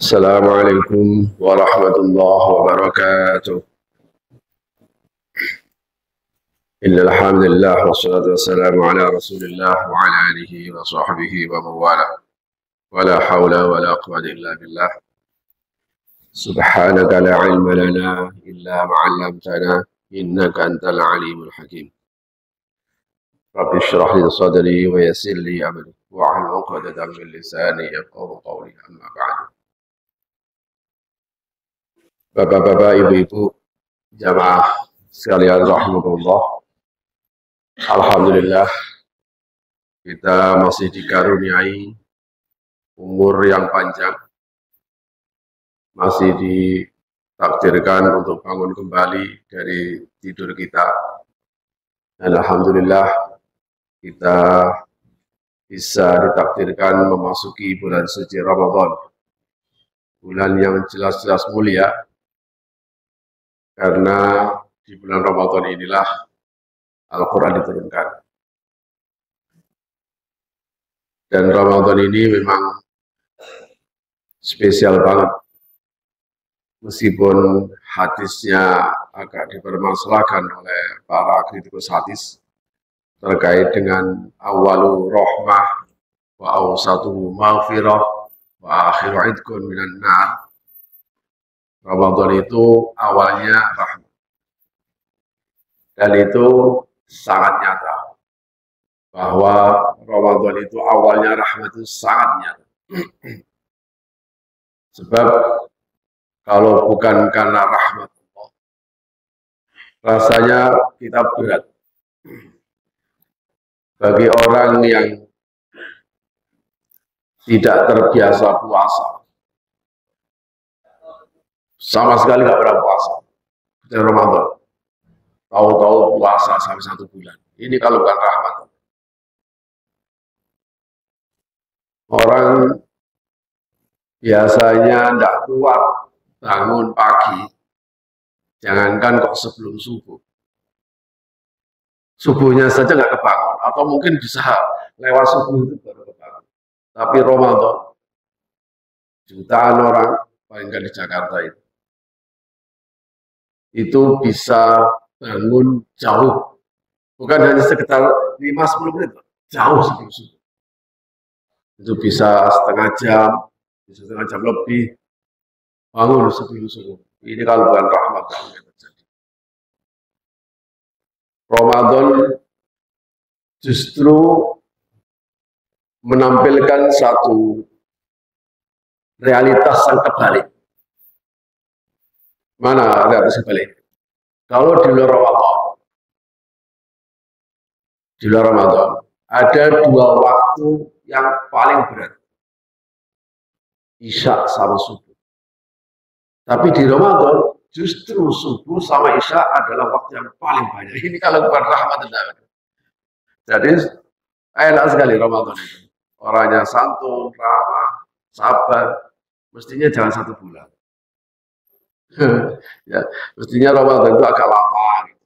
السلام عليكم ورحمة الله وبركاته. إن الحمد لله والصلاة والسلام على رسول الله وعلى آله وصحبه ومن والاه ولا حول ولا قوة إلا بالله. سبحانك لا علم لنا إلا ما علمتنا إنك أنت العليم الحكيم. رب اشرح لي صدري ويسر لي أمري واحلل عقدة من لساني يفقهوا قولي. أما بعد. Bapak-bapak, ibu-ibu, jamaah sekalian rahimakumullah. Alhamdulillah kita masih dikaruniai umur yang panjang, masih ditakdirkan untuk bangun kembali dari tidur kita. Dan alhamdulillah kita bisa ditakdirkan memasuki bulan suci Ramadan, bulan yang jelas-jelas mulia, karena di bulan Ramadan inilah Al-Quran diturunkan. Dan Ramadan ini memang spesial banget. Meskipun hadisnya agak dipermasalahkan oleh para kritikus hadis terkait dengan awalu rahmah wa awsatuhu maghfirah wa akhiru idkun minan nar. Ramadan itu awalnya rahmat. Dan itu sangat nyata. Bahwa Ramadan itu awalnya rahmat itu sangat nyata. Sebab kalau bukan karena rahmat Allah, rasanya kita berat. Bagi orang yang tidak terbiasa puasa, sama sekali nggak pernah puasa di Ramadan, tahu-tahu puasa sampai 1 bulan. Ini kalau bukan rahmat. Orang biasanya tidak kuat bangun pagi, jangankan kok sebelum subuh. Subuhnya saja nggak kebangun, atau mungkin bisa lewat subuh itu baru kebangun. Tapi Ramadan, jutaan orang, paling nggak di Jakarta itu bisa bangun jauh, bukan hanya sekitar 5-10 menit, jauh sebelum subuh. Itu bisa setengah jam, bisa setengah jam lebih, bangun sebelum subuh. Ini kalau bukan rahmat yang terjadi. Ramadan justru menampilkan satu realitas yang kebalik. Mana realitas kebalik? Kalau di luar Ramadan ada 2 waktu yang paling berat, Isya sama subuh. Tapi di Ramadan justru subuh sama Isya adalah waktu yang paling banyak. Ini kalau bukan rahmat tidak. Jadi enak sekali Ramadan itu. Orangnya santun, ramah, sabar. Mestinya jangan 1 bulan. Ya, mestinya Ramadan itu agak lama. Gitu.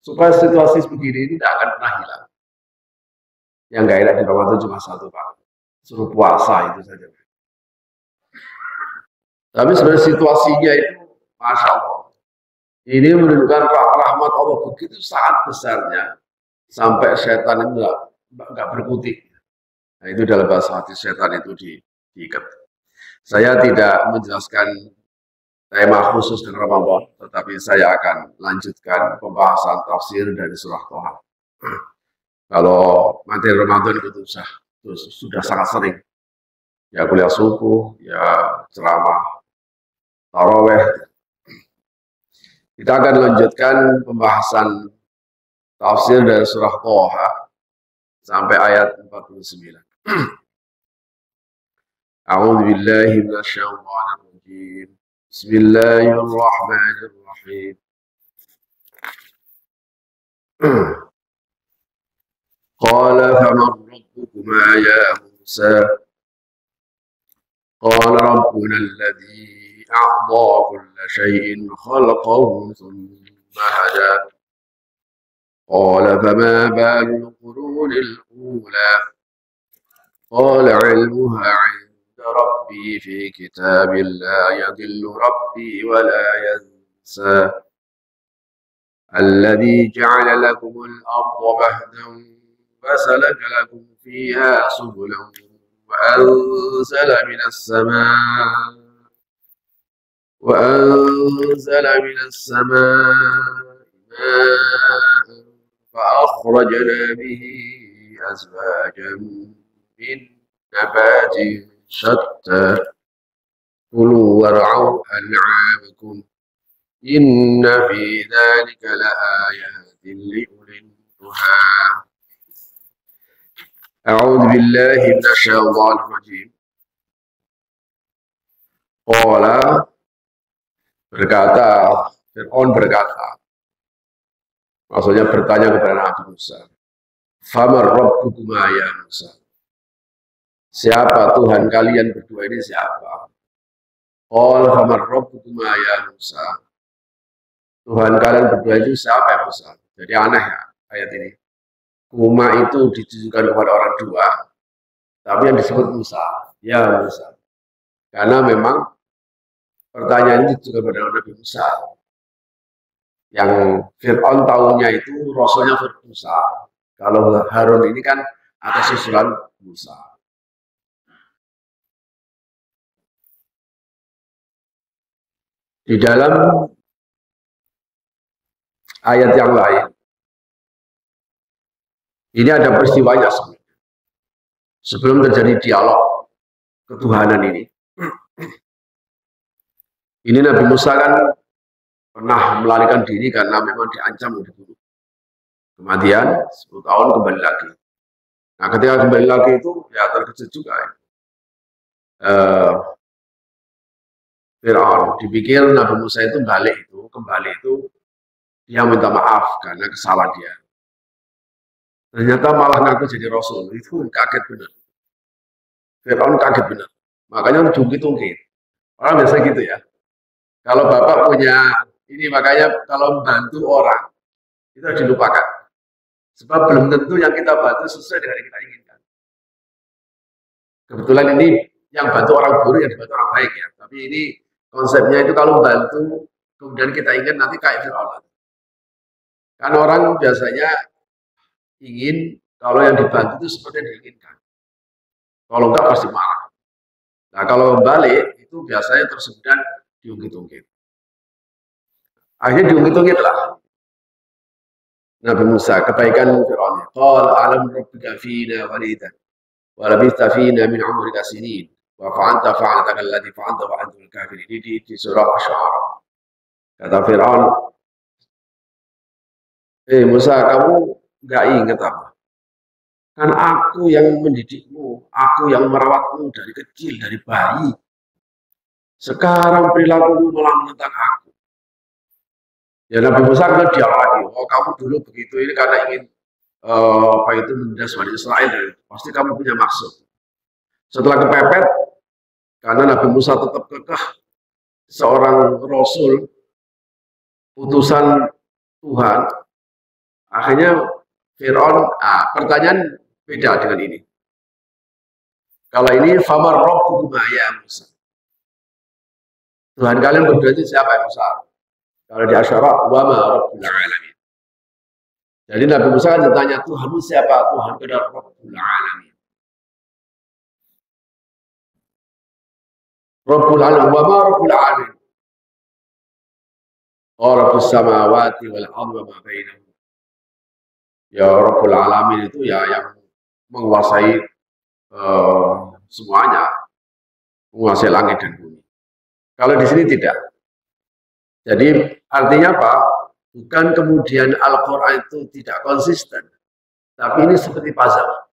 Supaya situasi begini ini tidak akan pernah hilang. Yang nggak enak di Ramadan cuma satu, Pak. Suruh puasa itu saja. Tapi sebenarnya situasinya itu, Masya Allah. Ini menunjukkan rahmat Allah begitu sangat besarnya. Sampai setan itu nggak berkutik. Nah, itu dalam bahasa hadis setan itu diikat. Saya tidak menjelaskan tema khusus dengan Ramadan, tetapi saya akan lanjutkan pembahasan tafsir dari surah Toha. Kalau materi Ramadan itu sudah sangat sering. Ya kuliah subuh, ya ceramah, taraweh. Kita akan lanjutkan pembahasan tafsir dari surah Toha sampai ayat 49. A'udzu billahi minasyaitonir rajim. Bismillahirrahmanirrahim. Qala faman rabbukuma ya Musa? Qala rabbuna alladhi a'ta kulla shay'in khalaqahu thumma hada. Qala fama balul qurunil ula? Qala 'ilmuha 'inda ربي في كتاب لا يضل ربي ولا ينسى الذي جعل لكم الأرض مهدا فسلك لكم فيها سبلا وأنزل من السماء ماء فأخرجنا به أزواجا من نبات شتى كلوا وارعوا أنعامكم إن في ذلك لآيات لأولي النهى. أعوذ بالله من الشيطان الرجيم. Qala berkata, Fir'aun berkata, maksudnya bertanya kepada Nabi Musa, Famar Rabbukuma ya Musa, siapa Tuhan kalian berdua ini siapa? Qala Famar Rabbukuma ya Musa, Tuhan kalian berdua itu siapa ya Musa? Jadi aneh ya ayat ini. Kuma itu ditujukan kepada orang dua, tapi yang disebut Musa, ya Musa. Karena memang pertanyaan itu juga kepada Nabi Musa. Yang Fir'aun tahunya itu Rasulnya Musa. Kalau Harun ini kan atas usulan Musa. Di dalam ayat yang lain, ini ada peristiwanya sebenarnya. Sebelum terjadi dialog ketuhanan ini. Ini Nabi Musa kan pernah melarikan diri karena memang diancam dibunuh. Kemudian 10 tahun kembali lagi. Nah ketika kembali lagi itu ya terkejut juga. Fir'aun dipikir Nabi Musa itu kembali itu dia minta maaf karena kesalahan dia. Ternyata malah ngaku jadi Rasul. Itu kaget benar. Fir'aun kaget benar. Makanya jungkit-jungkit. Orang biasa gitu ya. Kalau Bapak punya ini, makanya kalau membantu orang, itu harus dilupakan. Sebab belum tentu yang kita bantu sesuai dengan yang kita inginkan. Kebetulan ini yang bantu orang buruk, yang dibantu orang baik ya. Tapi ini konsepnya itu kalau bantu, kemudian kita ingin nanti kayak Fir'aun. Kan orang biasanya ingin kalau yang dibantu itu seperti yang diinginkan. Kalau enggak pasti marah. Nah kalau balik itu biasanya tersebut diungkit-ungkit. Akhirnya diungkit-ungkit lah. Nabi Musa, kebaikan Fir'aun. Qala alam rabbika fina walidan wa labithta fina min umrika sinin wa fa'alta fa'alataka allati fa'alta wa antum kafirin. Di surah Asy-Syu'ara. Kata Fir'aun, Musa, kamu enggak ingat apa? Kan aku yang mendidikmu, aku yang merawatmu dari kecil, dari bayi. Sekarang perilakumu malah menentang aku. Ya Nabi Musa kan dia lagi, oh kamu dulu begitu ini karena ingin menindas Bani Israel, pasti kamu punya maksud. Setelah kepepet, karena Nabi Musa tetap kekeh seorang Rasul, utusan Tuhan, akhirnya Fir'aun, pertanyaan beda dengan ini. Kalau ini, famar rabbukuma ya Musa. Tuhan kalian berdua itu siapa ya Musa? Kalau di Asy-Syu'ara, wa ma rabbul alamin. Jadi Nabi Musa kan ditanya, Tuhanmu siapa? Tuhan adalah Rabbul alamin. Rabbul alamin, wa ma rabbul alamin. Rabbus samawati wal ardi wa ma bainahuma. Ya Rabbul alamin itu ya yang menguasai semuanya, menguasai langit dan bumi. Kalau di sini tidak. Jadi artinya apa? Bukan kemudian Al-Quran itu tidak konsisten, tapi ini seperti puzzle.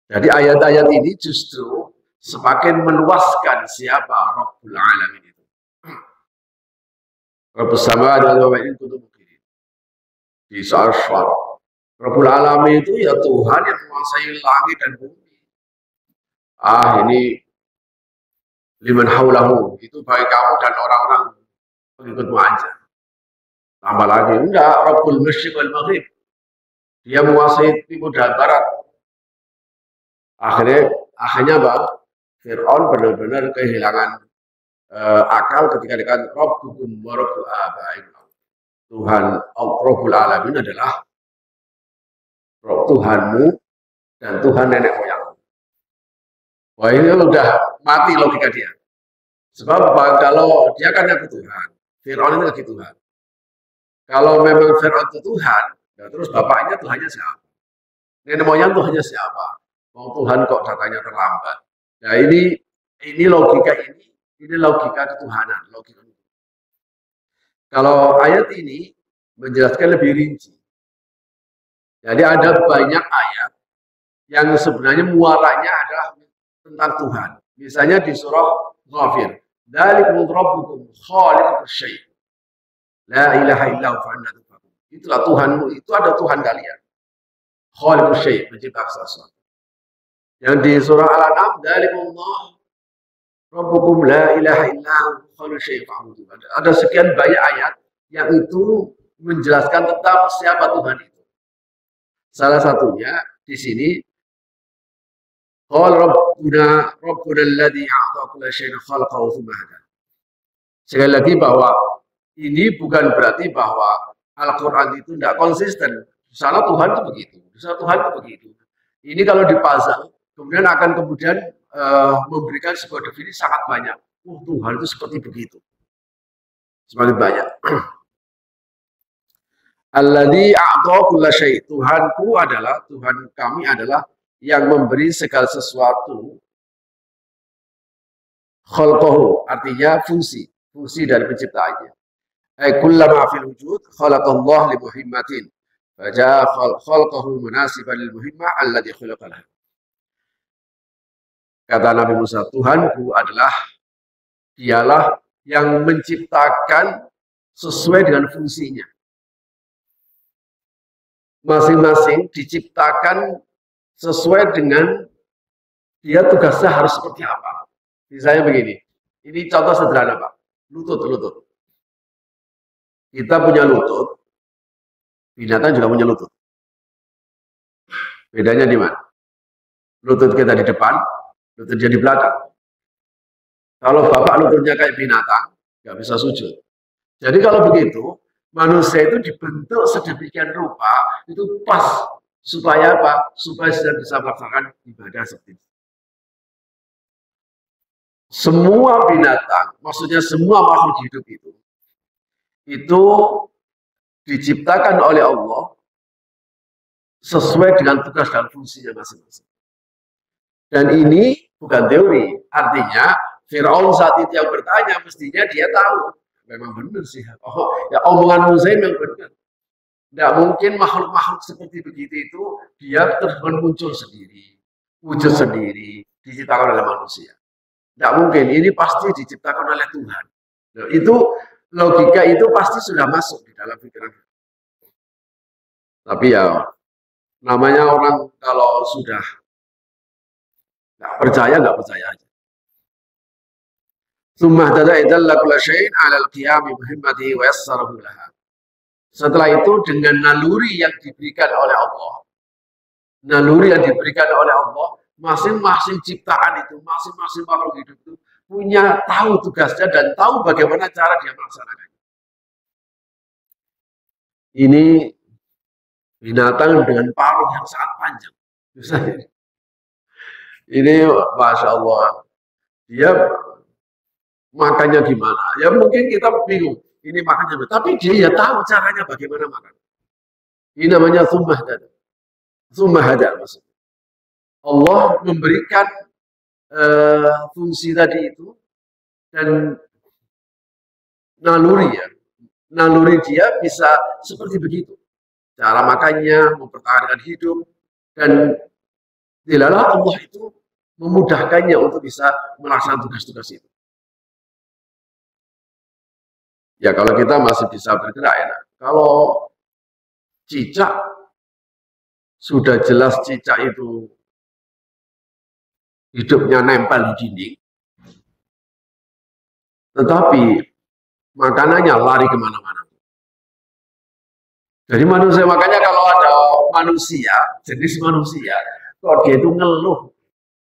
Jadi ayat-ayat ini justru semakin meluaskan siapa Rabbul Alamin itu. Rabbus samawati wal ardi itu mungkin di Asy-Syu'ara. Rabbul Alamin itu ya Tuhan yang menguasai langit dan bumi. Ini liman haulahu, itu bagi kamu dan orang-orang pengikutmu aja. Tambah lagi, enggak, Rabbul Masyriq wal Maghrib. Dia menguasai timur dan barat. Akhirnya apa? Fir'aun benar-benar kehilangan akal ketika dikatakan Rabbukum wa Rabbul Abaikum. Tuhan Rabbul Alamin adalah Tuhanmu dan Tuhan nenek moyang. Wah, ini udah mati logika dia. Sebab kalau dia kan ngaku Tuhan, Fir'aun itu lagi Tuhan. Kalau memang Fir'aun itu Tuhan, ya terus bapaknya Tuhannya siapa? Nenek moyang Tuhannya siapa? Mau Tuhan kok datanya terlambat. Nah ini logika ini logika ketuhanan. Logika. Kalau ayat ini menjelaskan lebih rinci. Jadi ada banyak ayat yang sebenarnya muaranya adalah tentang Tuhan. Misalnya di surah Ghafir. Dzalikum rabbukum khaliqus syai'. La ilaha illa huwa fa'anna tufakun. Itulah Tuhanmu, itu ada Tuhan kalian. Khaliqus syai', menciptakan sesuatu. Yang di surah Al-An'am, dzalikumullah rabbukum la ilaha illa huwa khaliqus syai' fa'budu. Ada sekian banyak ayat yang itu menjelaskan tentang siapa Tuhan itu. Salah satunya di sini qala rabbuna alladzi a'ta kulla syai'in khalaqahu tsumma hada. Sekali lagi bahwa ini bukan berarti bahwa Al-Qur'an itu tidak konsisten. Di sana Tuhan itu begitu, di sana Tuhan itu begitu. Ini kalau dipasang kemudian akan memberikan sebuah definisi sangat banyak. Tuhan itu seperti begitu. Semakin banyak. Alladzi a'ta kulla syai'. Tuhanku adalah, Tuhan kami adalah yang memberi segala sesuatu. Khalqahu, artinya fungsi dari penciptaannya. Ay kullama fil wujud khalaqallahu li muhimmatin. Faja khalqahu munasiban lil muhimmah alladzi khalaqaha. Kata Nabi Musa, Tuhanku adalah dialah yang menciptakan sesuai dengan fungsinya. Masing-masing diciptakan sesuai dengan dia tugasnya harus seperti apa. Misalnya begini, ini contoh sederhana Pak, lutut. Kita punya lutut, binatang juga punya lutut. Bedanya di mana? Lutut kita di depan, lutut dia di belakang. Kalau bapak lututnya kayak binatang, nggak bisa sujud. Jadi kalau begitu, manusia itu dibentuk sedemikian rupa, itu pas. Supaya apa? Supaya sudah bisa melaksanakan ibadah seperti itu. Semua binatang, maksudnya semua makhluk hidup itu diciptakan oleh Allah sesuai dengan tugas dan fungsinya masing-masing. Dan ini bukan teori, artinya Fir'aun saat itu yang bertanya, mestinya dia tahu. Memang benar sih. Oh, ya omongan Musa memang benar. Tidak mungkin makhluk-makhluk seperti begitu itu dia terus muncul sendiri, wujud sendiri, diciptakan oleh manusia. Tidak mungkin, ini pasti diciptakan oleh Tuhan. Nah, itu logika itu pasti sudah masuk di dalam pikiran. Tapi ya, namanya orang kalau sudah nggak percaya aja. Tsumma tada idalla kulla syai'in 'ala al-qiyami muhimmatihi wa yassarahu laha. Setelah itu dengan naluri yang diberikan oleh Allah, masing-masing ciptaan itu, masing-masing makhluk hidup itu punya tahu tugasnya dan tahu bagaimana cara dia melaksanakannya. Ini binatang dengan paruh yang sangat panjang. Misalnya, ini Masya Allah, dia makannya gimana? Ya mungkin kita bingung. Ini makannya, tapi dia ya tahu caranya bagaimana makan. Ini namanya tsumma hada maksudnya. Allah memberikan fungsi tadi itu dan naluri dia bisa seperti begitu. Cara makannya, mempertahankan hidup, dan dilalah Allah itu memudahkannya untuk bisa melaksanakan tugas-tugas itu. Ya kalau kita masih bisa bergerak enak. Kalau cicak, sudah jelas cicak itu hidupnya nempel di dinding. Tetapi makanannya lari kemana-mana. Jadi manusia, makanya kalau ada manusia, jenis manusia, kok dia itu ngeluh.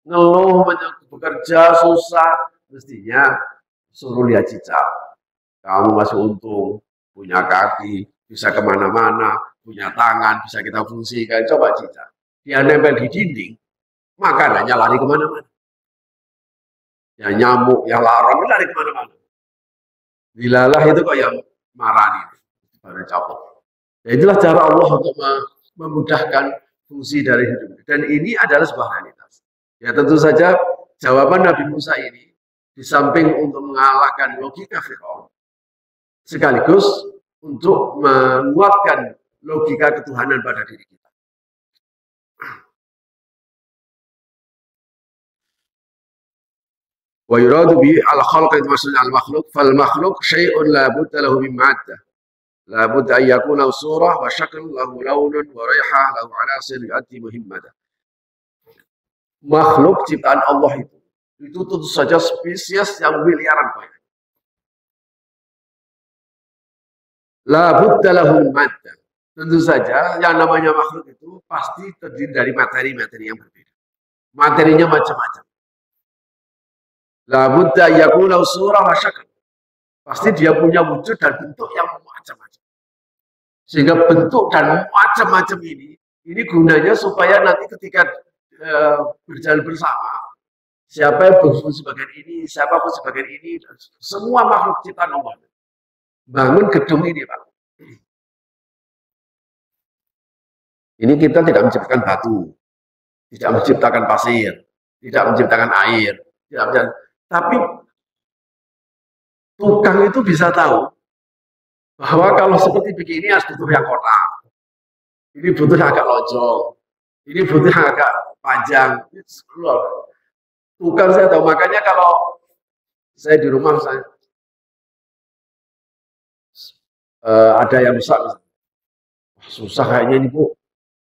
ngeluh, bekerja susah, mestinya suruh lihat cicak. Kamu masih untung, punya kaki, bisa kemana-mana, punya tangan, bisa kita fungsikan. Coba cicak. Dia nempel di dinding, makanannya lari kemana-mana. Ya nyamuk, ya larang, lari kemana-mana. Dilalah itu kok yang marani, baru capek. Ya itulah cara Allah untuk memudahkan fungsi dari hidup. Dan ini adalah sebuah realitas. Ya tentu saja jawaban Nabi Musa ini, di samping untuk mengalahkan logika Fir'aun, sekaligus untuk menguatkan logika ketuhanan pada diri kita. Wa yuradu bi al-khalq itu maksudnya al-makhluk, fal makhluk syai'un la budda lahu min maddah. La budda an yakuna surah wa syakl lahu launun wa raihah lahu anasir yu'addi muhimmata. Makhluk ciptaan Allah itu tentu saja spesies yang miliaran banyak. La budda lahu min maddah. Tentu saja yang namanya makhluk itu pasti terdiri dari materi-materi yang berbeda. Materinya macam-macam. La budda yakuna surah wa syakl. Pasti dia punya wujud dan bentuk yang macam-macam. Sehingga bentuk dan macam-macam ini gunanya supaya nanti ketika berjalan bersama, siapa yang berfungsi bagian ini, siapa berfungsi bagian ini, semua makhluk ciptaan Allah. Bangun gedung ini, Pak. Ini kita tidak menciptakan batu, tidak menciptakan pasir, tidak menciptakan air, tapi tukang itu bisa tahu bahwa kalau seperti begini harus butuh yang kotak, ini butuh yang agak lonjong, ini butuh yang agak panjang. Tukang saya tahu, makanya kalau saya di rumah saya ada yang rusak, susah kayaknya ini Bu,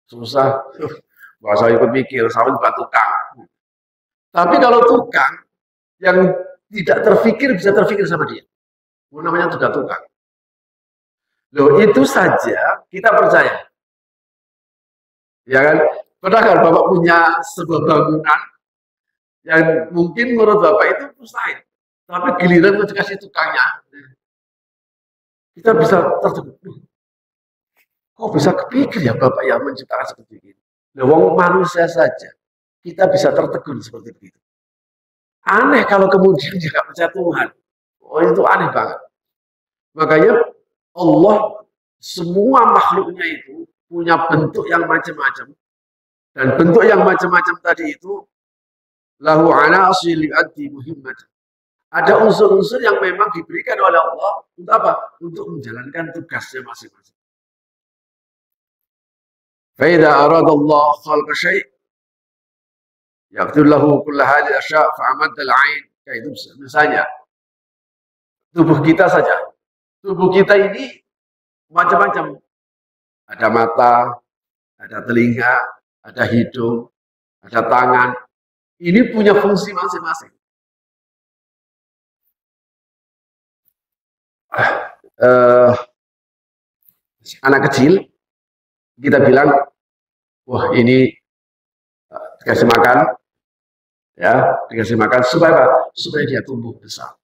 susah, nggak usah ikut mikir, sama juga tukang. Tapi kalau tukang yang tidak terfikir bisa terfikir sama dia, namanya juga tukang. Loh itu saja kita percaya, ya kan? Padahal Bapak punya sebuah bangunan yang mungkin menurut Bapak itu mustahil, tapi giliran itu dikasih tukangnya, kita bisa tertegun. Kok bisa kepikir ya Bapak yang menciptakan seperti ini? Nah, wong manusia saja kita bisa tertegun seperti itu. Aneh kalau kemudian dia nggak percaya Tuhan. Oh itu aneh banget. Makanya Allah semua makhluknya itu punya bentuk yang macam-macam. Dan bentuk yang macam-macam tadi itu lahu anasil yu'addi muhimmatan. Ada unsur-unsur yang memang diberikan oleh Allah untuk apa? Untuk menjalankan tugasnya masing-masing. Fa idza arada Allah khalqa syai' yaqdir lahu kull hadhihi asya' fa amad al-'ain. Kayak itu misalnya tubuh kita saja. Tubuh kita ini macam-macam. Ada mata, ada telinga, ada hidung, ada tangan. Ini punya fungsi masing-masing. Anak kecil kita bilang, wah ini dikasih makan, ya dikasih makan supaya apa? Supaya dia tumbuh besar.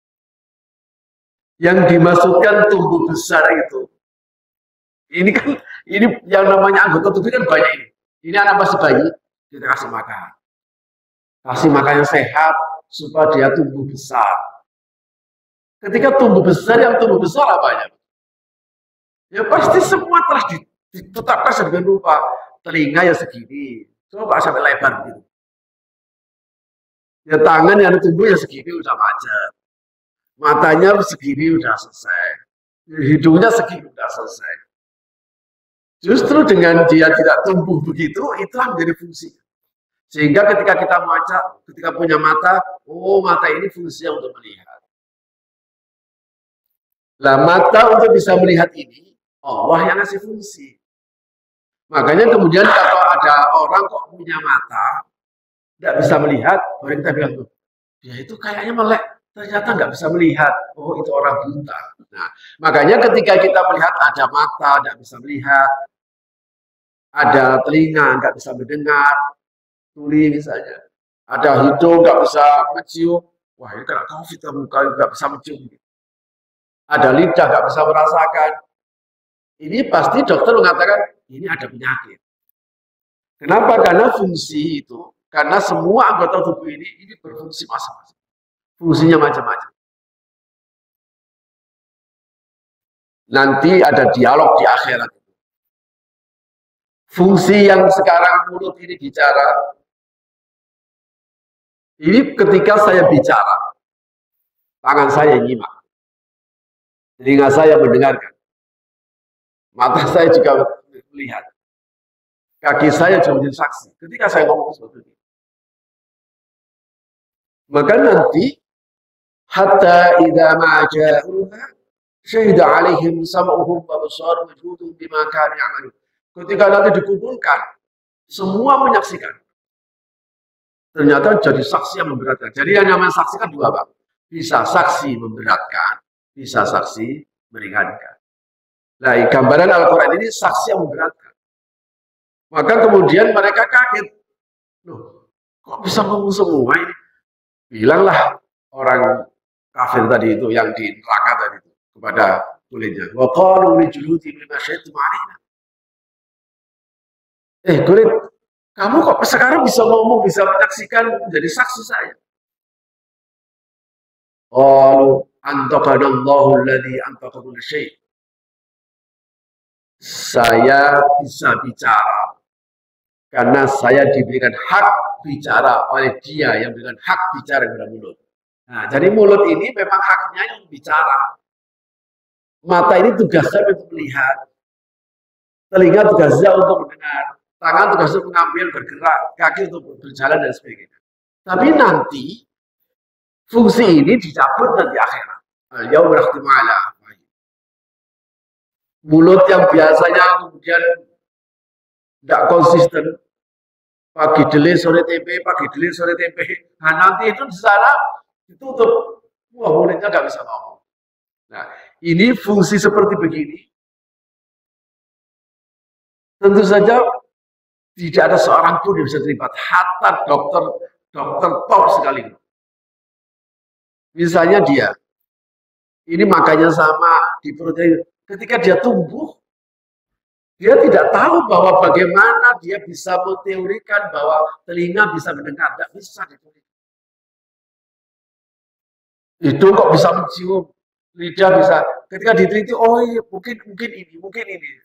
Yang dimaksudkan tumbuh besar itu, ini kan ini yang namanya anggota tubuh kan banyak ini. Ini anak masih bayi, kita kasih makan yang sehat supaya dia tumbuh besar. Ketika tumbuh besar, yang tumbuh besar apanya? Ya pasti semua telah ditetapkan sedemikian rupa. Telinga ya segini, coba sampai lebar gitu. Ya tangan yang tumbuh ya segini udah macet. Matanya segini udah selesai. Hidungnya segini udah selesai. Justru dengan dia tidak tumbuh begitu, itulah menjadi fungsi. Sehingga ketika kita membaca, ketika punya mata, oh mata ini fungsinya untuk melihat. Nah mata untuk bisa melihat ini, Allah yang ngasih fungsi. Makanya kemudian kalau ada orang kok punya mata, tidak bisa melihat, baru kita bilang, dia itu kayaknya melek, ternyata nggak bisa melihat. Oh itu orang buta. Nah, makanya ketika kita melihat ada mata, nggak bisa melihat, ada telinga, nggak bisa mendengar, tuli misalnya, Ada hidung nggak bisa mencium, wah ini kena COVID kamu nggak bisa mencium. Ada lidah nggak bisa merasakan, ini pasti dokter mengatakan ini ada penyakit. Kenapa? Karena fungsi itu, karena semua anggota tubuh ini berfungsi masing-masing, fungsinya macam-macam. Nanti ada dialog di akhirat. Fungsi yang sekarang mulut ini bicara, ini ketika saya bicara, tangan saya nyimak, telinga saya mendengarkan, mata saya juga melihat, kaki saya juga menjadi saksi ketika saya ngomong seperti ini. Maka nanti hatta idza ma ja'uha syahida 'alaihim sam'uhum wa absaruhum wa juluduhum bima kanu ya'malun. Ketika nanti dikumpulkan, semua menyaksikan. Ternyata jadi saksi yang memberatkan. Jadi yang namanya saksi kan dua, Bang. Bisa saksi memberatkan, bisa saksi meringankan. Nah, gambaran Al-Quran ini saksi yang memberatkan. Maka kemudian mereka kaget. Loh, kok bisa ngomong semua ini? Bilanglah orang kafir tadi itu, yang di neraka tadi itu, kepada kulitnya. Wa qalu li juludihim lima syahidtum 'alaina. Kulit, kamu kok sekarang bisa ngomong, bisa menyaksikan, menjadi saksi saya. Qalu antaqanallahu alladzi antaqa kulla syai'. Saya bisa bicara karena saya diberikan hak bicara oleh Dia yang berikan hak bicara kepada mulut. Nah, jadi mulut ini memang haknya yang bicara. Mata ini tugasnya untuk melihat, telinga tugasnya untuk mendengar, tangan tugasnya untuk mengambil, bergerak, kaki untuk berjalan dan sebagainya. Tapi nanti fungsi ini dicabut dan di akhirat. Yaumul ikhtimala. Mulut yang biasanya kemudian tidak konsisten, pagi dele sore tempe, pagi dele sore tempe. Nah, nanti itu di sana ditutup, wah mulutnya nggak bisa ngomong. Nah, ini fungsi seperti begini. Tentu saja tidak ada seorang pun yang bisa terlibat, hatta dokter top sekali. Misalnya dia, ini makanya sama di perutnya. Ketika dia tumbuh, dia tidak tahu bahwa bagaimana dia bisa menteorikan bahwa telinga bisa mendengar. Tidak bisa diteorikan. Hidung kok bisa mencium, lidah bisa. Ketika diteliti, oh iya, mungkin ini.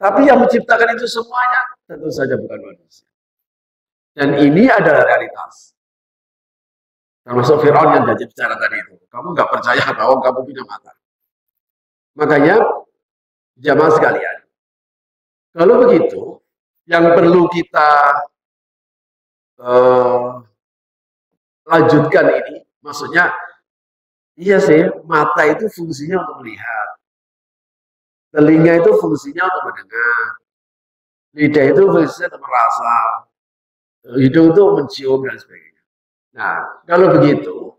Tapi yang menciptakan itu semuanya tentu saja bukan manusia. Dan ini adalah realitas. Termasuk Fir'aun yang jadi bicara tadi itu. Kamu nggak percaya bahwa kamu punya mata. Makanya jamaah sekalian, kalau begitu, yang perlu kita lanjutkan ini, maksudnya, iya sih, mata itu fungsinya untuk melihat, telinga itu fungsinya untuk mendengar, lidah itu fungsinya untuk merasa, hidung itu mencium dan sebagainya. Nah, kalau begitu,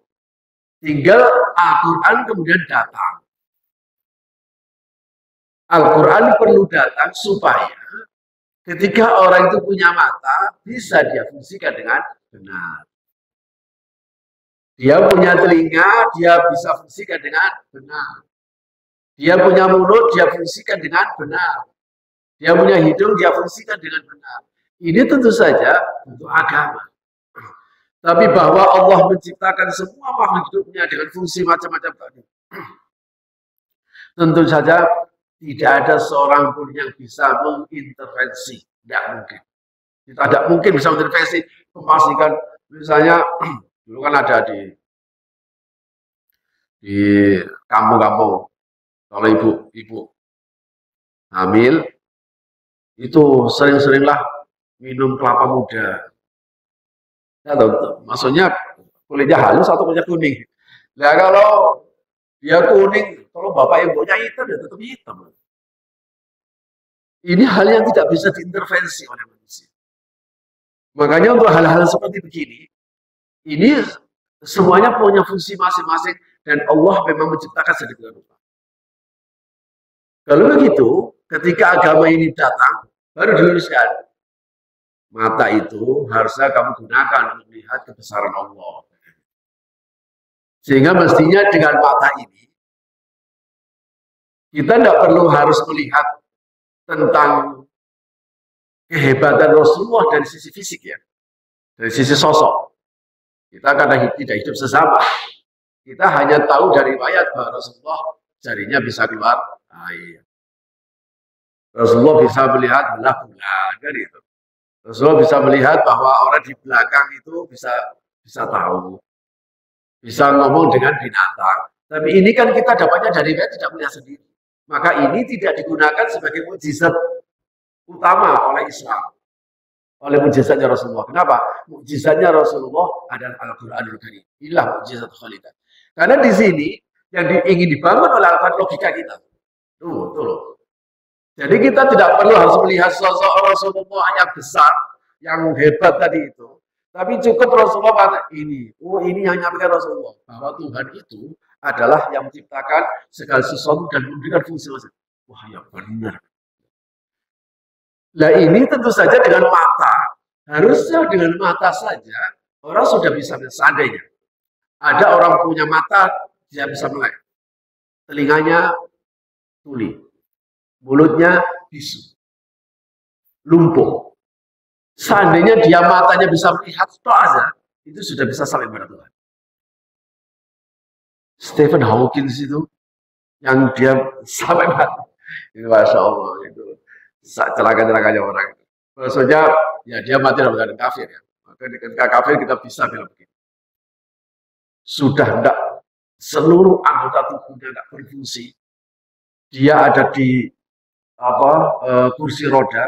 tinggal Al-Quran kemudian datang. Al-Quran perlu datang supaya ketika orang itu punya mata, bisa dia fungsikan dengan benar. Dia punya telinga, dia bisa fungsikan dengan benar. Dia punya mulut, dia fungsikan dengan benar. Dia punya hidung, dia fungsikan dengan benar. Ini tentu saja untuk agama. Tapi bahwa Allah menciptakan semua makhluk hidupnya dengan fungsi macam-macam tadi, tentu saja tidak ada seorang pun yang bisa mengintervensi. Tidak mungkin. Tidak mungkin bisa mengintervensi, memastikan. Misalnya, dulu kan ada di kampung-kampung, kalau ibu hamil, itu sering-seringlah minum kelapa muda. Ya, maksudnya kulitnya halus atau kulitnya kuning. Nah, kalau dia kuning, kalau bapak ibunya hitam, ya tetap hitam. Ini hal yang tidak bisa diintervensi oleh manusia. Makanya untuk hal-hal seperti begini, ini semuanya punya fungsi masing-masing dan Allah memang menciptakan sedemikian rupa. Kalau begitu, ketika agama ini datang, baru diluruskan. Mata itu harusnya kamu gunakan untuk melihat kebesaran Allah. Sehingga mestinya dengan mata ini, kita tidak perlu harus melihat tentang kehebatan Rasulullah dari sisi fisik ya, dari sisi sosok. Kita karena tidak hidup sesama, kita hanya tahu dari riwayat bahwa Rasulullah jarinya bisa keluar air. Rasulullah bisa melihat belah bulan, kan itu. Rasulullah bisa melihat bahwa orang di belakang itu bisa tahu, bisa ngomong dengan binatang. Tapi ini kan kita dapatnya dari riwayat, tidak melihat sendiri. Maka ini tidak digunakan sebagai mukjizat utama oleh Islam, oleh mukjizatnya Rasulullah. Kenapa? Mukjizatnya Rasulullah adalah Al-Qur'anul Karim. Inilah mukjizat khalidah. Karena di sini yang ingin dibangun oleh Al-Quran logika kita. Tuh loh. Jadi kita tidak perlu harus melihat sosok Rasulullah yang besar, yang hebat tadi itu. Tapi cukup Rasulullah kata ini. Ini yang nyampaikan Rasulullah. Bahwa Tuhan itu adalah yang menciptakan segala sesuatu dan memberikan fungsi masing-masing. Wah ya benar. Nah ini tentu saja dengan mata. Harusnya dengan mata saja orang sudah bisa melihat. Seandainya ada orang punya mata, dia bisa melihat. Telinganya tuli, mulutnya bisu, lumpuh. Seandainya dia matanya bisa melihat itu aja, itu sudah bisa sampai kepada Tuhan. Stephen Hawking itu yang dia sampai mati. Itu Masya Allah, itu celaka-celakanya orang itu. Maksudnya ya dia mati dalam keadaan kafir ya. Maka ketika kafir kita bisa bilang begini. Sudah tidak seluruh anggota tubuhnya tidak berfungsi. Dia ada di kursi roda.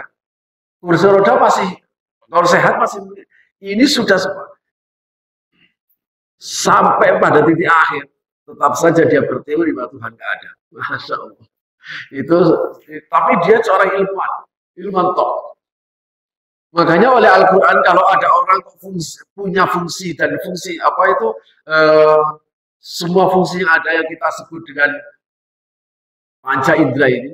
Kursi roda masih kalau sehat masih ini sudah sampai pada titik akhir. Tetap saja dia berteori bahwa Tuhan tidak ada. Masya Allah. Itu, tapi dia seorang ilmuwan top. Makanya oleh Al-Quran kalau ada orang punya fungsi dan fungsi apa itu semua fungsi yang ada yang kita sebut dengan panca indera ini,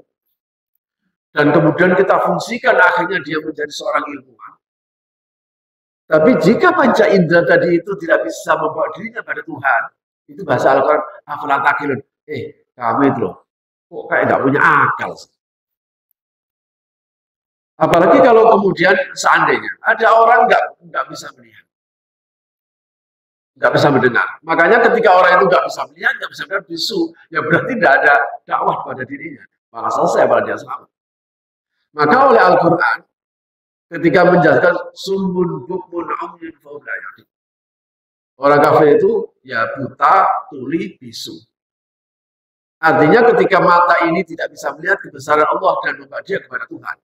dan kemudian kita fungsikan akhirnya dia menjadi seorang ilmuwan. Tapi jika panca indera tadi itu tidak bisa membawa dirinya pada Tuhan, itu bahasa Al-Quran, afala taqilun. Kamu itu loh, kok kayak nggak punya akal. Apalagi kalau kemudian seandainya ada orang nggak bisa melihat, nggak bisa mendengar. Makanya ketika orang itu nggak bisa melihat, nggak bisa mendengar, bisu, ya berarti tidak ada dakwah pada dirinya. Malah selesai pada dia selamat. Maka oleh Al-Quran, ketika menjelaskan sumbun bukmun umyun fahum la yaqilun. Orang kafir itu ya buta, tuli, bisu. Artinya ketika mata ini tidak bisa melihat kebesaran Allah dan membawa dia kepada Tuhan.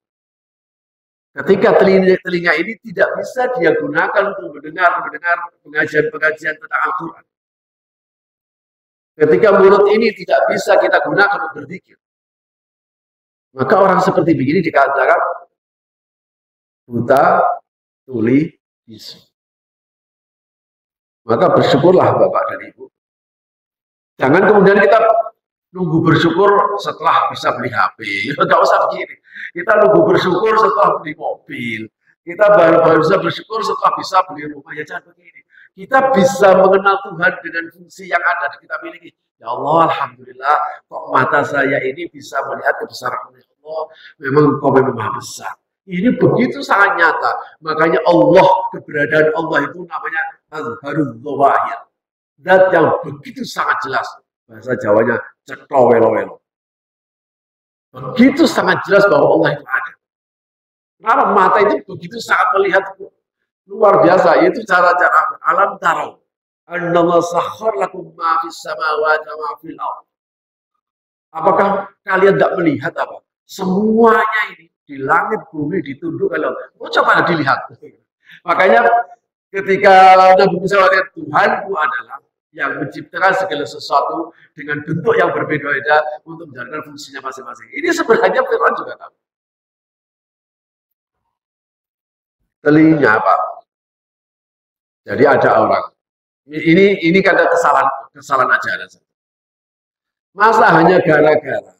Ketika telinga ini tidak bisa dia gunakan untuk mendengar pengajian-pengajian tentang Al-Quran. Ketika mulut ini tidak bisa kita gunakan untuk berzikir. Maka orang seperti begini dikatakan buta, tuli, bisu. Maka bersyukurlah Bapak dan Ibu. Jangan kemudian kita nunggu bersyukur setelah bisa beli HP. Enggak usah begini. Kita nunggu bersyukur setelah beli mobil. Kita baru bisa bersyukur setelah bisa beli rumah. Ya jangan begini. Kita bisa mengenal Tuhan dengan fungsi yang ada di kita miliki. Ya Allah, Alhamdulillah, kok mata saya ini bisa melihat kebesaran Allah. Memang Kau memang Maha besar. Ini begitu sangat nyata. Makanya Allah, keberadaan Allah itu namanya Azharul Zawahir. Dat yang begitu sangat jelas. Bahasa Jawanya cetha welo-welo. Begitu sangat jelas bahwa Allah itu ada. Karena mata itu begitu sangat melihat luar biasa. Itu cara-cara alam tarau. Annallahu sakhkhar lakum ma fis samawati wa ma fil ardh. Apakah kalian tidak melihat apa? Semuanya ini di langit bumi ditunduk oleh Allah. Coba dilihat. Makanya ketika Nabi Musa mengatakan Tuhanku adalah yang menciptakan segala sesuatu dengan bentuk yang berbeda-beda untuk menjalankan fungsinya masing-masing. Ini sebenarnya Fir'aun juga tahu. Telinga Pak. Jadi ada orang. Ini kan kesalahan ajaran. Masa hanya gara-gara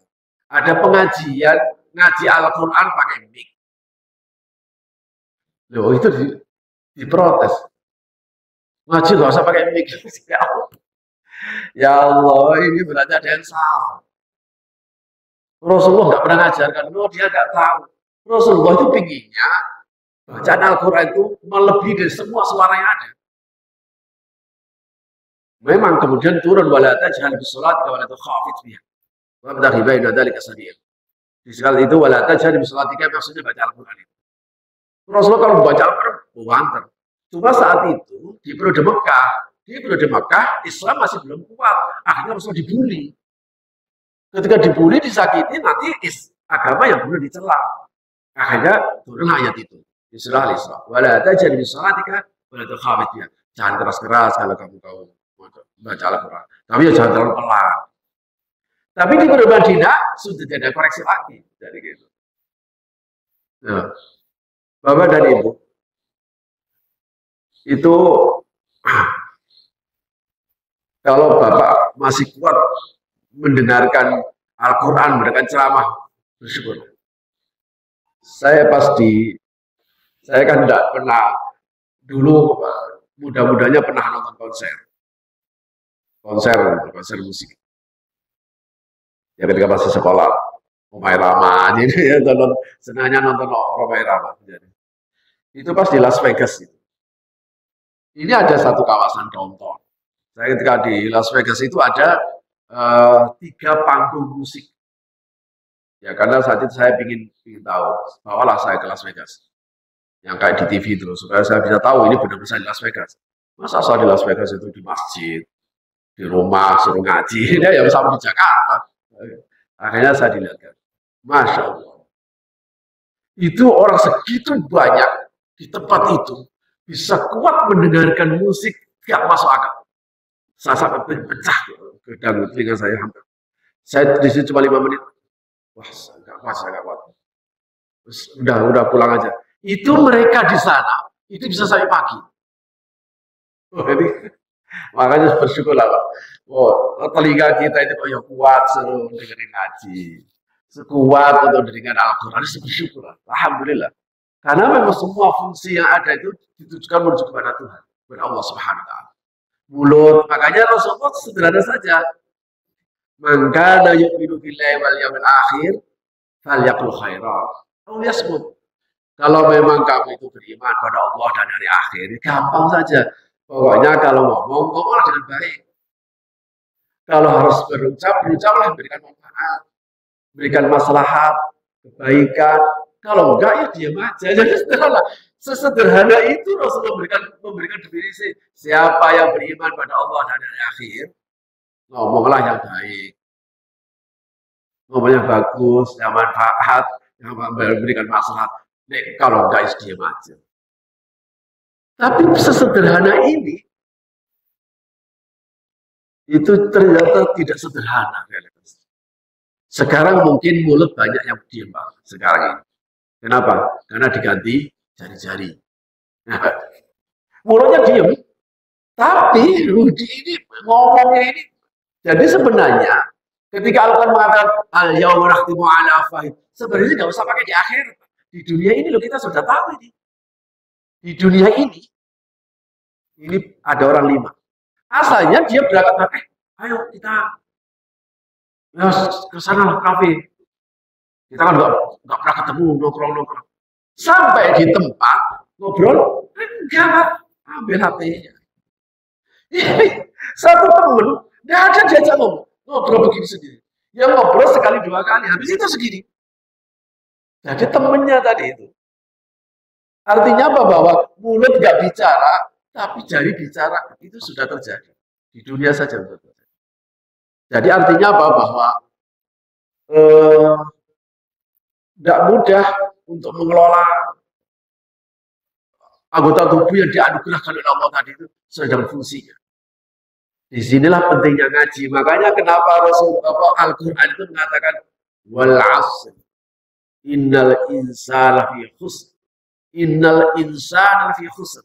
ada pengajian ngaji Al-Quran pakai mic. Loh, itu diprotes. Ngaji nggak usah pakai mic. Ya Allah, ini berarti ada yang salah. Rasulullah nggak pernah ngajarkan, dia nggak tahu. Rasulullah itu pinginnya bacaan Al-Quran itu melebihi dari semua suara yang ada. Memang kemudian turun wala tajhal bisolat wala tukhafit biha. Wa btaghi baina dzalika sabila. Di sekali itu wala tajhal bisolatika maksudnya baca Al-Quran itu. Rasulullah kalau baca Al-Quran banter. Cuma saat itu di periode Mekah Islam masih belum kuat. Akhirnya Rasulullah dibully. Ketika dibully, disakiti, nanti agama yang perlu dicela. Akhirnya turun ayat itu di surah Al-Isra. Wala tajhal bisolatika wala tukhafit biha. Jangan keras-keras kalau kamu tahu baca Al-Quran. Tapi ya jangan terlalu pelan. Tapi di periode Madinah sudah tidak ada koreksi lagi. Jadi gitu. Nah, Bapak dan Ibu, itu kalau Bapak masih kuat mendengarkan Al-Quran, mendengarkan ceramah, bersyukur. Saya kan tidak pernah, dulu mudah-mudahnya pernah nonton konser musik. Ya ketika masih sekolah, Romai Rama, jadi ya senangnya nonton Romai Rama. Itu pas di Las Vegas itu. Ini ada satu kawasan downtown. Saya ketika di Las Vegas itu ada 3 panggung musik. Ya karena saat itu saya ingin tahu, bawalah saya ke Las Vegas. Yang kayak di TV itu, supaya saya bisa tahu ini benar-benar di Las Vegas. Masa saya di Las Vegas itu di masjid, di rumah, suruh ngaji, ya sama di Jakarta. Akhirnya saya dilihatkan. Masya Allah. Itu orang segitu banyak di tempat itu, bisa kuat mendengarkan musik, gak masuk akal. Saya sampai pecah gedang telinga saya hampir. Saya di situ cuma 5 menit. Wah, gak kuat. Terus, udah pulang aja. Itu mereka di sana, itu bisa sampai pagi. Jadi, makanya bersyukurlah, Pak. Telinga kita itu kok ya kuat seru dengerin ngaji. Sekuat untuk dengerin Al-Quran, bersyukurlah. Alhamdulillah. Karena memang semua fungsi yang ada itu ditujukan menuju kepada Tuhan, kepada Allah Subhanahu wa taala. Mulut, makanya Rasulullah sederhana saja. Man kana yu'minu billahi wal yawmil akhir falyaqul khairan aw yasmut. Kalau memang kamu itu beriman pada Allah dan hari akhir, gampang saja. Pokoknya kalau ngomonglah dengan baik. Kalau harus berucaplah, berikan manfaat, berikan maslahat, kebaikan. Kalau enggak ya diam aja. Jadi sesederhana itu Rasulullah memberikan definisi siapa yang beriman pada Allah dan hari akhir, ngomonglah yang baik, ngomongnya bagus, yang manfaat, yang memberikan maslahat. Kalau enggak ya diam aja. Tapi sesederhana ini itu ternyata tidak sederhana. Sekarang mungkin mulut banyak yang diam, Pak. Sekarang ini. Kenapa? Karena diganti jari-jari. Nah, mulutnya diam, tapi ini ngomongnya ini. Jadi sebenarnya ketika Al-Quran mengatakan al-yawma nakhtimu ala afwahihim, sebenarnya nggak usah pakai di akhir. Di dunia ini loh kita sudah tahu ini. Di dunia ini ada orang 5. Asalnya dia berangkat, ayo kita ke sana lah kafe. Kita kan nggak pernah ketemu nongkrong. Sampai di tempat ngobrol, enggak ambil HP-nya. Satu temen, nggak ada diajak ngobrol begini sendiri. Yang ngobrol sekali 2 kali, habis itu segini. Jadi temennya tadi itu. Artinya apa? Bahwa mulut nggak bicara, tapi jari bicara. Itu sudah terjadi. Di dunia saja. Jadi artinya apa? Bahwa tidak mudah untuk mengelola anggota tubuh yang dianugerahkan oleh Allah tadi itu sedang fungsinya. Disinilah pentingnya ngaji. Makanya kenapa Al-Quran itu mengatakan wal 'asr innal insana fi khusr. Innal insana fi khusr.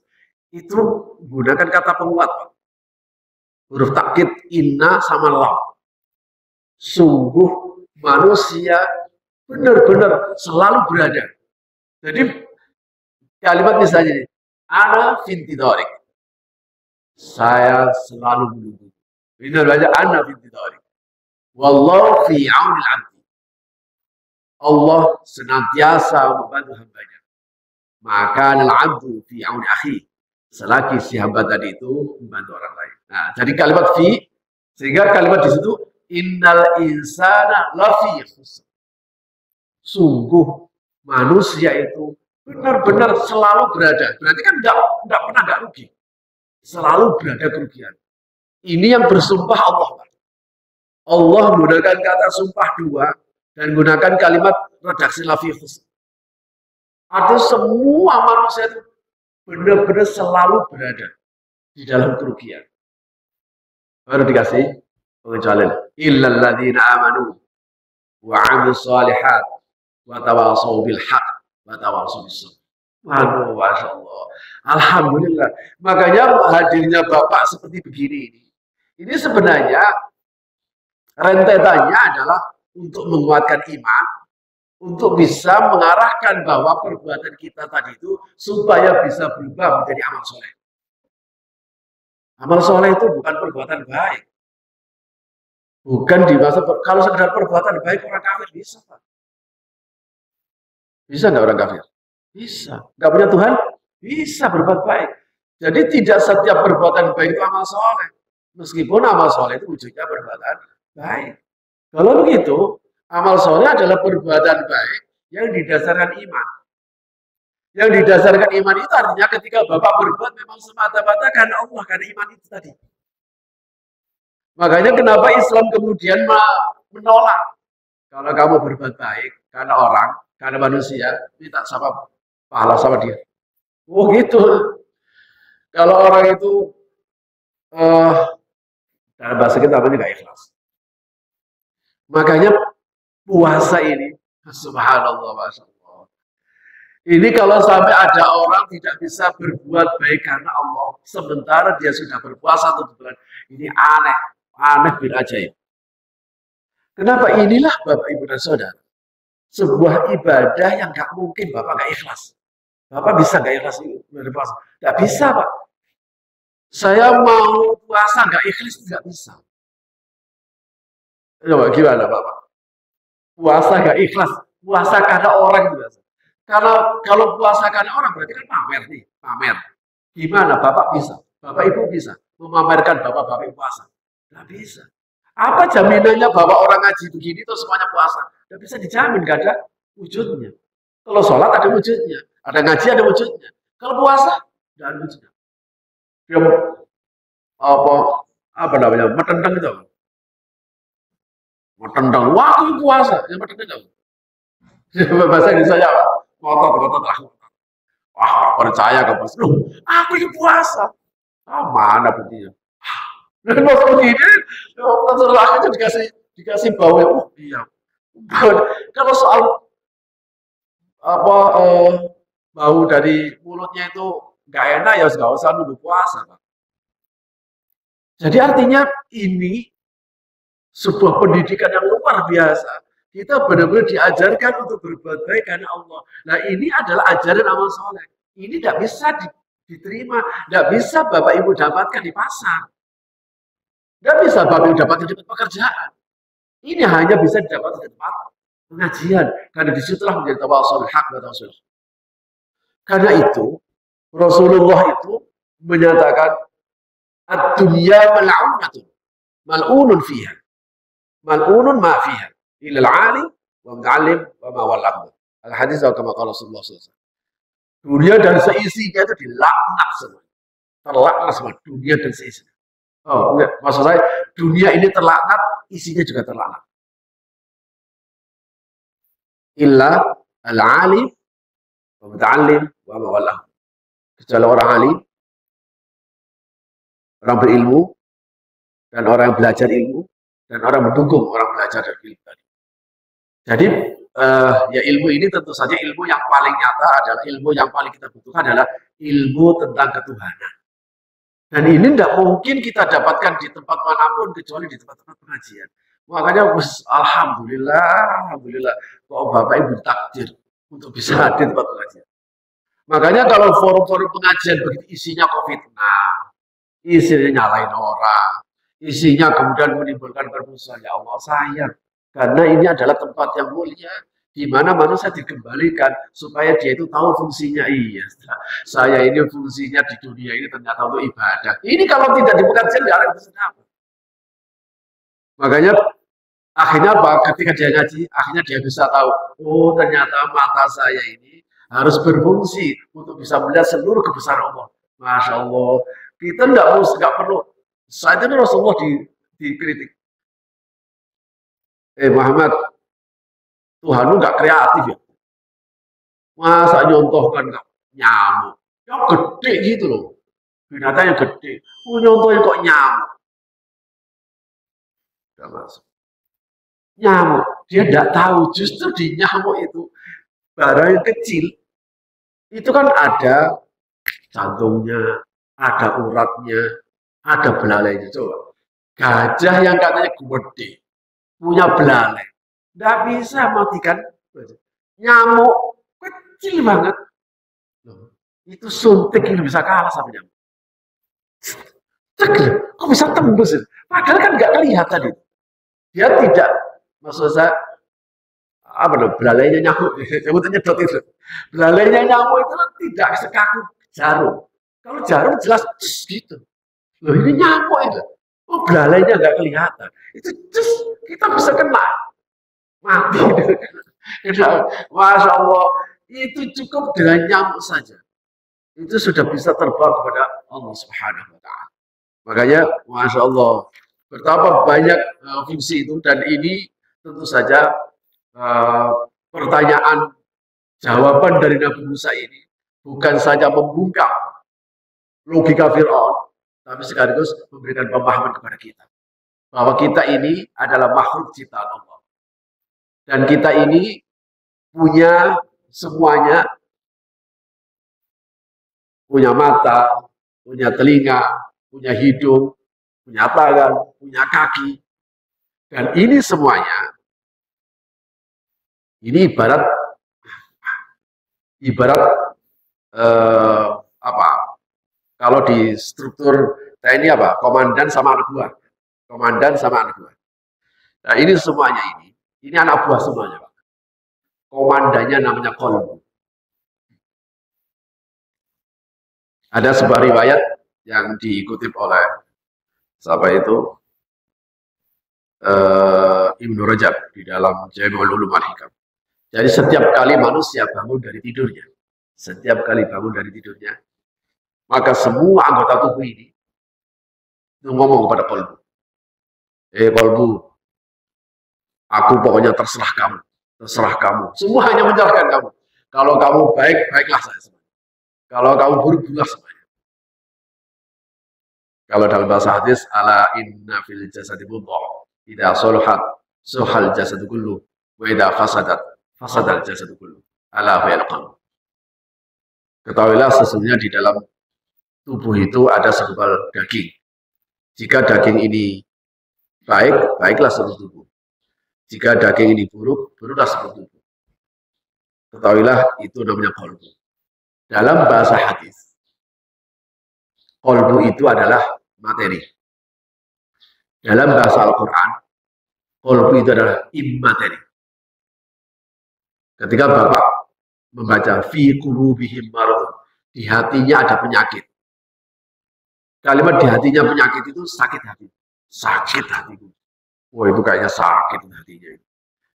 Itu menggunakan kata penguat. Huruf takkid inna sama lam. Sungguh manusia benar-benar selalu berada. Jadi Kalimat misalnya ini, ana fintidorik. Saya selalu menunggu. Ini namanya ana fintidorik. Wallahu fi aunil abdi. Allah senantiasa membantu hambanya. Maka al-abdu fi auni akhi. Selagi si hamba tadi itu membantu orang lain. Nah, jadi kalimat fi, sehingga kalimat di situ innal insana lafi khusr. Sungguh manusia itu benar-benar selalu berada. Berarti kan enggak pernah enggak rugi. Selalu berada kerugian. Ini yang bersumpah Allah. Allah menggunakan kata sumpah dua dan gunakan kalimat redaksi lafi khusr. Artinya semua manusia itu benar-benar selalu berada di dalam kerugian. Baru dikasih pengecualian. Illal ladzina amanu wa 'amilus shalihat wa tawashaw bil haqq wa tawashaw bis sabr. Waduh, Masya Allah. Alhamdulillah. Makanya hadirnya Bapak seperti begini ini sebenarnya rentetannya adalah untuk menguatkan iman, untuk bisa mengarahkan bahwa perbuatan kita tadi itu supaya bisa berubah menjadi amal soleh. Amal soleh itu bukan perbuatan baik. Bukan di masa, kalau sekedar perbuatan baik orang kafir bisa, Pak. Bisa nggak orang kafir? Bisa. Nggak punya Tuhan? Bisa berbuat baik. Jadi tidak setiap perbuatan baik itu amal soleh. Meskipun amal soleh itu wujudnya perbuatan baik. Kalau begitu, amal soleh adalah perbuatan baik yang didasarkan iman. Yang didasarkan iman itu artinya ketika Bapak berbuat memang semata-mata karena Allah, karena iman itu tadi. Makanya kenapa Islam kemudian menolak kalau kamu berbuat baik karena orang, karena manusia, minta sama pahala sama dia. Oh gitu. Kalau orang itu dalam bahasa kita namanya nggak ikhlas. Makanya puasa ini, subhanallah, Masya Allah. Ini kalau sampai ada orang tidak bisa berbuat baik karena Allah, sementara dia sudah berpuasa 7 bulan, ini aneh bin ajaib. Kenapa? Inilah Bapak Ibu dan Saudara, sebuah ibadah yang nggak mungkin Bapak nggak ikhlas. Bapak bisa nggak ikhlas berpuasa? Nggak bisa, Pak. Saya mau puasa nggak ikhlas nggak bisa. Coba gimana, Bapak? Puasa nggak ikhlas, puasa karena orang itu biasa. Kalau puasa karena orang berarti kan pamer nih, pamer. Gimana Bapak bisa? Bapak Ibu bisa memamerkan Bapak puasa? Nggak bisa. Apa jaminannya bahwa orang ngaji begini itu semuanya puasa? Nggak bisa dijamin, nggak ada wujudnya. Kalau sholat ada wujudnya, ada ngaji ada wujudnya. Kalau puasa nggak ada wujudnya. Dia apa namanya? Metendang itu. Metendang, waktu puasa, yang metendang. Bahasa Indonesia apa? Ngotot lah. Wah, percaya ke pas. Loh, aku ini puasa. Mana buktinya? Dan pas begini, terserah itu dikasih bau ya. Oh iya. Kalau soal bau dari mulutnya itu nggak enak ya nggak usah nunggu puasa, Pak. Jadi artinya ini sebuah pendidikan yang luar biasa. Kita benar-benar diajarkan untuk berbuat baik karena Allah. Nah ini adalah ajaran amal soleh. Ini tidak bisa diterima, tidak bisa Bapak Ibu dapatkan di pasar. Tidak bisa Bapak Ibu dapatkan di tempat pekerjaan. Ini hanya bisa didapatkan di tempat pengajian. Karena disitulah menjadi tawasul haq dan tawasul. Karena itu Rasulullah itu menyatakan ad-dunya mal'unatun mal'unun fiha mal'unun ma fiha ilal alim wa ma'alim wa ma wallahu. Al-hadis kama qala Rasulullah SAW. Dunia dan seisinya itu dilaknat semua. Terlaknat semua dunia dan seisinya. Oh, enggak, maksud saya dunia ini terlaknat, isinya juga terlaknat. Illa al-alim wa muta'allim wa ma wallahu. Kecuali orang alim, orang berilmu, dan orang yang belajar ilmu, dan orang mendukung orang belajar dan ilmu tadi. Jadi ya ilmu ini tentu saja ilmu yang paling nyata adalah ilmu yang paling kita butuhkan adalah ilmu tentang ketuhanan. Dan ini tidak mungkin kita dapatkan di tempat manapun kecuali di tempat-tempat pengajian. Makanya alhamdulillah kok Bapak Ibu takdir untuk bisa hadir di tempat pengajian. Makanya kalau forum-forum pengajian begitu isinya kok fitnah, isinya nyalain orang, isinya kemudian menimbulkan permusuhan, ya Allah sayang. Karena ini adalah tempat yang mulia, di mana manusia dikembalikan supaya dia itu tahu fungsinya. Iya, saya ini fungsinya di dunia ini ternyata untuk ibadah. Ini kalau tidak di pengajian, tidak ada apa. Makanya akhirnya apa? Ketika dia ngaji, akhirnya dia bisa tahu, oh ternyata mata saya ini harus berfungsi untuk bisa melihat seluruh kebesaran Allah. Masya Allah, kita nggak perlu. Saat itu Rasulullah dikritik. Muhammad, Tuhan lu nggak kreatif ya? Masa nyontohkan nyamuk? Ya gede gitu loh. Binatang yang gede. Nyontohin kok nyamuk? Gak masuk. Nyamuk, dia tidak tahu justru di nyamuk itu barang yang kecil itu kan ada jantungnya, ada uratnya, ada belalainya. Coba gajah yang katanya gede punya belalai, tidak bisa matikan nyamuk kecil banget. Itu suntik yang bisa kalah sama nyamuk. Kok bisa tembus? Padahal kan nggak kelihatan itu. Dia tidak, maksud saya apa namanya, belalainya nyamuk, sebutnya nyedot itu. Belalainya nyamuk itu tidak sekaku jarum. Kalau jarum jelas gitu. Loh ini nyamuk itu. Oh belalainya nggak kelihatan. Itu kita bisa kena mati. Masya Allah, itu cukup dengan nyamuk saja. Itu sudah bisa terbang kepada Allah Subhanahu wa Ta'ala. Makanya, Masya Allah, betapa banyak fungsi itu, dan ini tentu saja pertanyaan jawaban dari Nabi Musa ini bukan saja membungkam logika Fir'aun, tapi sekaligus memberikan pemahaman kepada kita bahwa kita ini adalah makhluk ciptaan Allah, dan kita ini punya semuanya, punya mata, punya telinga, punya hidung, punya tangan, punya kaki, dan ini semuanya ini ibarat apa? Kalau di struktur TNI apa? Komandan sama anak buah. Komandan sama anak buah. Nah ini semuanya ini anak buah semuanya, Pak. Komandannya namanya Qalbu. Ada sebuah riwayat yang dikutip oleh siapa itu? Ibnu Rajab di dalam Jami'ul Ulum Al-Hikam. Jadi setiap kali manusia bangun dari tidurnya, maka semua anggota tubuh ini ngomong kepada Qalbu. Qalbu, aku pokoknya terserah kamu. Semua hanya menyalahkan kamu. Kalau kamu baik, baiklah saya semuanya. Kalau kamu buruk, buruklah semuanya. Kalau dalam bahasa hadis, ala inna fil jasadi mudghah, idza salahat sahal jasadu kullu, wa idza fasadat fasadal jasadu kullu. Ala fil qalb. Ketahuilah sesungguhnya di dalam tubuh itu ada segumpal daging. Jika daging ini baik, baiklah seluruh tubuh. Jika daging ini buruk, buruklah seluruh tubuh. Ketahuilah itu namanya qalbu. Dalam bahasa hadis, qalbu itu adalah materi. Dalam bahasa Al-Quran, qalbu itu adalah immateri. Ketika Bapak membaca fi qulubihim marad, di hatinya ada penyakit. Kalimat di hatinya penyakit itu sakit hati. Sakit hatiku. Wah itu kayaknya sakit hatinya.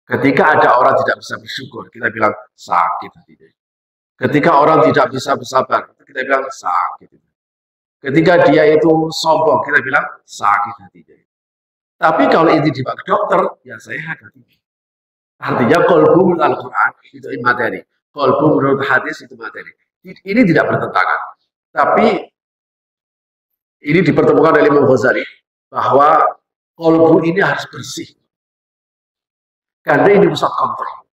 Ketika ada orang tidak bisa bersyukur, kita bilang sakit hatinya. Ketika orang tidak bisa bersabar, kita bilang sakit. Ketika dia itu sombong, kita bilang sakit hatinya. Tapi kalau ini dibawa ke dokter, ya sehat hatinya. Artinya qalbu menurut Al-Quran itu materi. Qalbu menurut hadis itu materi. Ini tidak bertentangan. Tapi ini dipertemukan oleh Imam Ghazali bahwa qalbu ini harus bersih. Karena ini pusat kontrol.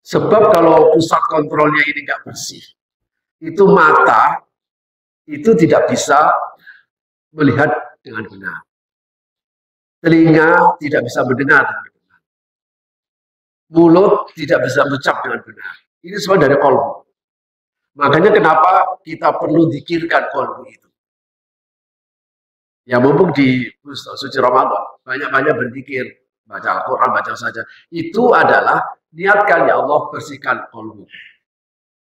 Sebab kalau pusat kontrolnya ini nggak bersih, itu mata itu tidak bisa melihat dengan benar. Telinga tidak bisa mendengar dengan benar. Mulut tidak bisa mengucap dengan benar. Ini semua dari qalbu. Makanya kenapa kita perlu zikirkan qalbu itu. Ya mumpung di suci Ramadan, banyak-banyak berzikir, baca Al-Quran, baca saja. Itu adalah niatkan, ya Allah bersihkan qalbu.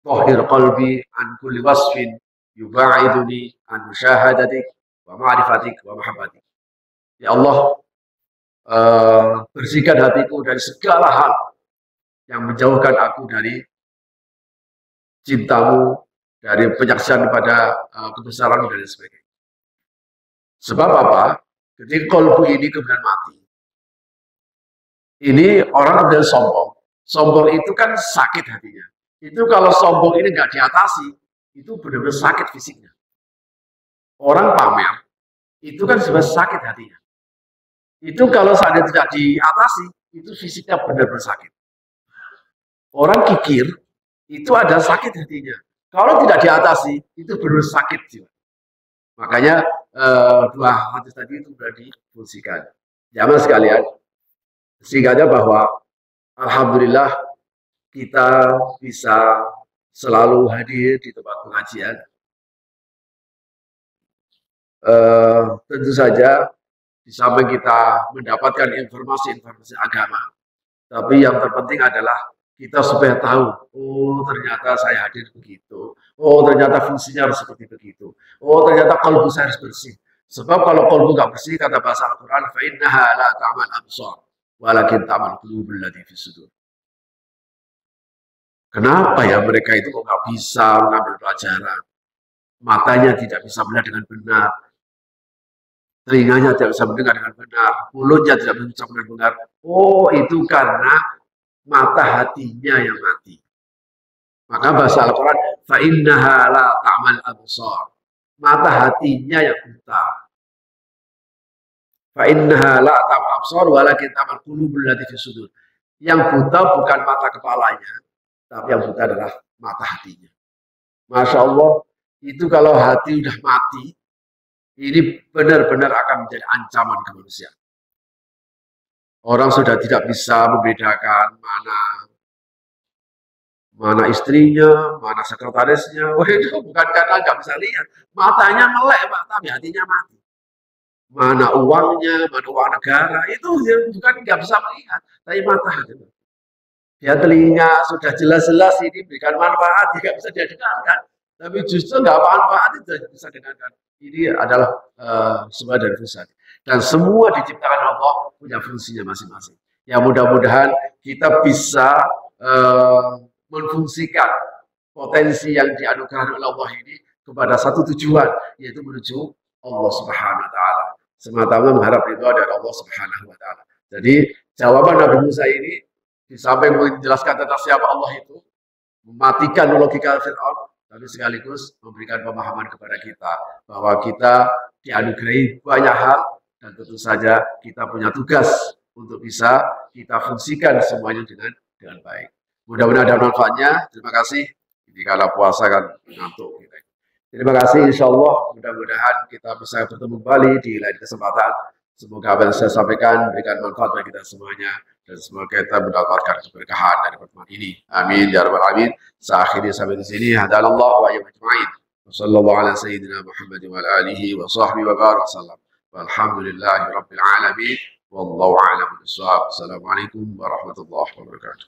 Tahhir qalbi an kulli wasfin yuba'iduni an musyahadatik wa ma'rifatik wa mahabbatik. Ya Allah, bersihkan hatiku dari segala hal yang menjauhkan aku dari cintamu, dari penyaksian pada kebesaran dan sebagainya. Sebab apa? Ketika kalbu ini kemudian mati, ini orang kemudian sombong. Sombong itu kan sakit hatinya. Itu kalau sombong ini nggak diatasi, itu benar-benar sakit fisiknya. Orang pamer, itu kan sebenarnya sakit hatinya. Itu kalau seandainya tidak diatasi, itu fisiknya benar-benar sakit. Orang kikir, itu ada sakit hatinya. Kalau tidak diatasi, itu benar-benar sakit jiwa. Makanya dua hadis tadi itu sudah difungsikan. Jamaah sekalian, sehingga bahwa alhamdulillah kita bisa selalu hadir di tempat pengajian. Tentu saja di samping kita mendapatkan informasi-informasi agama, tapi yang terpenting adalah kita supaya tahu, oh ternyata saya hadir begitu, oh ternyata fungsinya harus seperti begitu, oh ternyata kalbu saya harus bersih. Sebab kalau kalbu nggak bersih, kata bahasa Al-Quran, fa innaha la ta'mal absar, walakin ta'mal qulubul lati fis sudur. Kenapa ya mereka itu kok nggak bisa mengambil pelajaran? Matanya tidak bisa melihat dengan benar, telinganya tidak bisa mendengar dengan benar, mulutnya tidak bisa mendengar dengan benar. Oh itu karena mata hatinya yang mati. Maka bahasa Al-Quran, fa innaha la ta'mal absar. Mata hatinya yang buta. Fa innaha la ta'mal absar walakin ta'mal qulubul lati fis sudur. Yang buta bukan mata kepalanya, tapi yang buta adalah mata hatinya. Masya Allah, itu kalau hati udah mati, ini benar-benar akan menjadi ancaman kemanusiaan. Orang sudah tidak bisa membedakan mana istrinya, mana sekretarisnya. Wah itu bukan karena nggak bisa lihat, matanya melek Pak, tapi hatinya mati. Mana uangnya, mana uang negara, itu bukan nggak bisa melihat, tapi mata hati. Dia telinga sudah jelas-jelas ini berikan manfaat, tidak bisa dia dengarkan, tapi justru nggak manfaat itu bisa dengarkan. Ini adalah semua dari pusat. Dan semua diciptakan Allah punya fungsinya masing-masing. Ya mudah-mudahan kita bisa menfungsikan potensi yang dianugerahkan oleh Allah ini kepada satu tujuan, yaitu menuju Allah Subhanahu Wa Taala. Semata-mata mengharap itu dari Allah Subhanahu Wa Taala. Jadi jawaban Nabi Musa ini di samping menjelaskan tentang siapa Allah itu, mematikan logika Fir'aun, tapi sekaligus memberikan pemahaman kepada kita bahwa kita dianugerahi banyak hal dan tentu saja kita punya tugas untuk bisa kita fungsikan semuanya dengan baik. Mudah-mudahan ada manfaatnya. Terima kasih. Ini kalau puasa kan ngantuk. Terima kasih. Insya Allah mudah-mudahan kita bisa bertemu kembali di lain kesempatan. Semoga apa yang saya sampaikan berikan manfaat bagi kita semuanya dan semoga kita mendapatkan keberkahan dari pertemuan ini. Amin ya rabbal alamin. Akhirnya sampai di sini. Hadallahu wa ajma'in. Wassallallahu ala sayyidina Muhammad wa ala alihi wa sahbihi wa barak sallam. Walhamdulillahi rabbil alamin. Wallahu a'lam bishawab. Assalamualaikum warahmatullahi wabarakatuh.